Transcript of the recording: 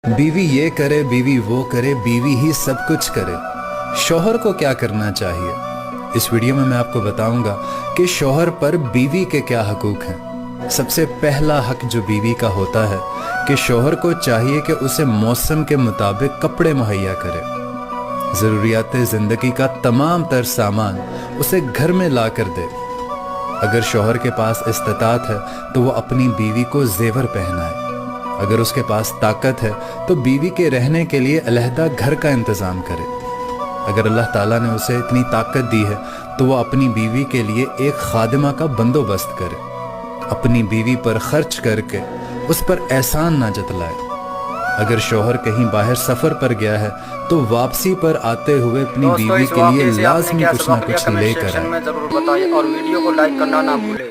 बीवी ये करे, बीवी वो करे, बीवी ही सब कुछ करे। शौहर को क्या करना चाहिए? इस वीडियो में मैं आपको बताऊंगा कि शौहर पर बीवी के क्या हकूक हैं। सबसे पहला हक जो बीवी का होता है कि शौहर को चाहिए कि उसे मौसम के मुताबिक कपड़े मुहैया करे। ज़रूरियात ज़िंदगी का तमाम तर सामान उसे घर में ला कर दे। अगर शौहर के पास इस्तिताअत है तो वो अपनी बीवी को जेवर पहनाए। अगर उसके पास ताकत है तो बीवी के रहने के लिए अलहदा घर का इंतज़ाम करे। अगर अल्लाह ताला ने उसे इतनी ताकत दी है तो वो अपनी बीवी के लिए एक खादिमा का बंदोबस्त करे। अपनी बीवी पर खर्च करके उस पर एहसान ना जतलाए। अगर शौहर कहीं बाहर सफ़र पर गया है तो वापसी पर आते हुए अपनी बीवी के लिए लाजमी कुछ ना कुछ लेकर आए। जरूर बताइए और वीडियो को लाइक करना ना भूलें।